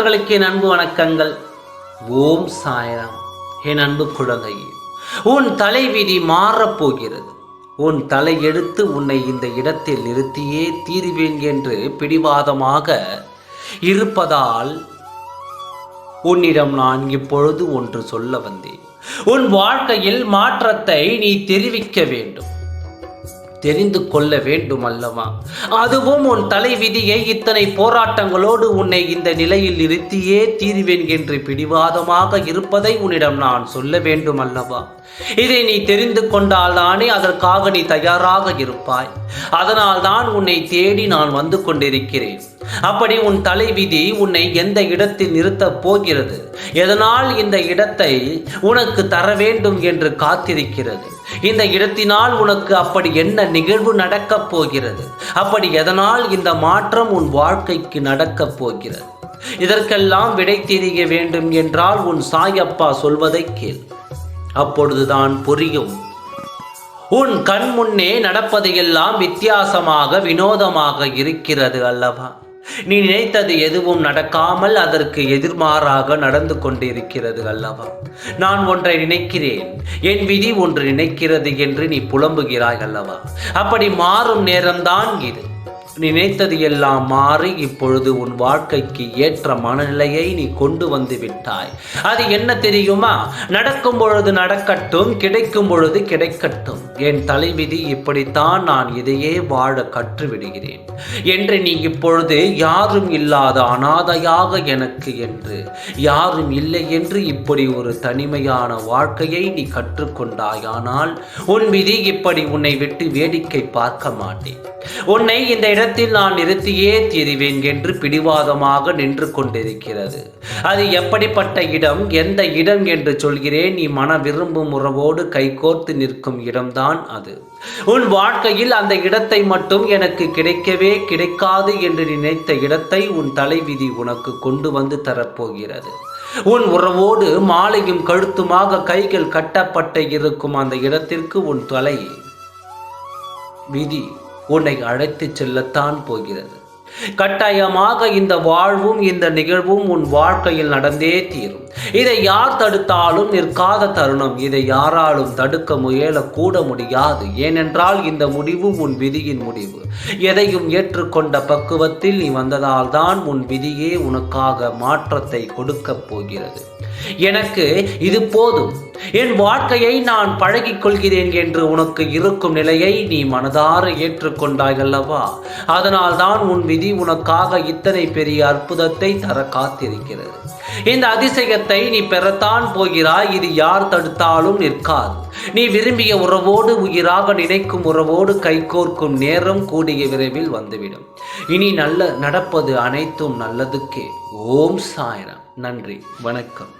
பக்தர்களுக்கு என் அன்பு வணக்கங்கள். ஓம் சாய்ராம். என் அன்பு குழந்தையே, உன் தலைவிதி மாறப்போகிறது. உன் தலை எடுத்து உன்னை இந்த இடத்தில் நிறுத்தியே தீருவேன் என்று பிடிவாதமாக இருப்பதால் உன்னிடம் நான் இப்பொழுது ஒன்று சொல்ல வந்தேன். உன் வாழ்க்கையில் மாற்றத்தை நீ தெரிவிக்க வேண்டும், தெரிந்து கொள்ள வேண்டும் அல்லவா? அதுவும் உன் தலைவிதியை இத்தனை போராட்டங்களோடு உன்னை இந்த நிலையில் நிறுத்தியே தீருவேன் என்று பிடிவாதமாக இருப்பதை உன்னிடம் நான் சொல்ல வேண்டும் அல்லவா? இதை நீ தெரிந்து கொண்டால் தானே அதற்காக நீ தயாராக இருப்பாய். அதனால் தான் உன்னை தேடி நான் வந்து கொண்டிருக்கிறேன். அப்படி உன் தலைவிதி உன்னை எந்த இடத்தில் நிறுத்தப் போகிறது, எதனால் இந்த இடத்தை உனக்கு தர வேண்டும் என்று காத்திருக்கிறது, இந்த இடத்தினால் உனக்கு அப்படி என்ன நிகழ்வு நடக்கப் போகிறது, அப்படி எதனால் இந்த மாற்றம் உன் வாழ்க்கைக்கு நடக்கப் போகிறது, இதற்கெல்லாம் விடை தெரிய வேண்டும் என்றால் உன் சாயப்பா சொல்வதை கேள். அப்பொழுதுதான் புரியும். உன் கண் முன்னே நடப்பதையெல்லாம் வித்தியாசமாக வினோதமாக இருக்கிறது அல்லவா? நீ நினைத்தது எதுவும் நடக்காமல் அதற்கு எதிர்மாறாக நடந்து கொண்டிருக்கிறது அல்லவா? நான் ஒன்றை நினைக்கிறேன், என் விதி ஒன்று நினைக்கிறது என்று நீ புலம்புகிறாய் அல்லவா? அப்படி மாறும் நேரம்தான் இது. நினைத்தது எல்லாம் மாறி இப்பொழுது உன் வாழ்க்கைக்கு ஏற்ற மனநிலையை நீ கொண்டு வந்து விட்டாய். அது என்ன தெரியுமா? நடக்கும் பொழுது நடக்கட்டும், கிடைக்கும் பொழுது கிடைக்கட்டும். என் தலைவிதி இப்படித்தான், நான் இதையே வாழ கற்றுவிடுகிறேன் என்று நீ இப்பொழுது யாரும் இல்லாத அனாதையாக எனக்கு என்று யாரும் இல்லை என்று இப்படி ஒரு தனிமையான வாழ்க்கையை நீ கற்றுக்கொண்டாயானால் உன் விதி இப்படி உன்னை விட்டு வேடிக்கை பார்க்க மாட்டேன். உன்னை இந்த இடத்தில் நான் நிறுத்தியே தீருவேன் என்று பிடிவாதமாக நின்று கொண்டிருக்கிறது. அது எப்படிப்பட்ட இடம், எந்த இடம் என்று சொல்கிறேன். நீ மன விரும்பும் உறவோடு கைகோர்த்து நிற்கும் இடம்தான் அது. உன் வாழ்க்கையில் அந்த இடத்தை மட்டும் எனக்கு கிடைக்கவே கிடைக்காது என்று நினைத்த இடத்தை உன் தலைவிதி உனக்கு கொண்டு வந்து தரப்போகிறது. உன் உறவோடு மாலையும் கழுத்துமாக கைகள் கட்டப்பட்ட இருக்கும் அந்த இடத்திற்கு உன் தலை விதி உன்னை அழைத்து செல்லத்தான் போகிறது. கட்டாயமாக இந்த வாழ்வும் இந்த நிகழ்வும் உன் வாழ்க்கையில் நடந்தே தீரும். இதை யார் தடுத்தாலும் நிற்காத தருணம். இதை யாராலும் தடுக்க முயலக்கூட முடியாது. ஏனென்றால் இந்த முடிவு உன் விதியின் முடிவு. எதையும் ஏற்றுக்கொண்ட பக்குவத்தில் நீ வந்ததால் தான் உன் விதியே உனக்காக மாற்றத்தை கொடுக்கப் போகிறது. எனக்கு இது போதும், என் வாழ்க்கையை நான் பழகிக் கொள்கிறேன் என்று உனக்கு இருக்கும் நிலையை நீ மனதார ஏற்றுக்கொண்டாய் அல்லவா? அதனால் தான் உன் விதி உனக்காக இத்தனை பெரிய அற்புதத்தை தர காத்திருக்கிறது. இந்த அதிசயத்தை நீ பெறத்தான் போகிறாய். இது யார் தடுத்தாலும் நிற்காது. நீ விரும்பிய உறவோடு, உயிராக நினைக்கும் உறவோடு கைகோர்க்கும் நேரம் கூடிய விரைவில் வந்துவிடும். இனி நடப்பது அனைத்தும் நல்லதுக்கே. ஓம் சாய்ராம். நன்றி, வணக்கம்.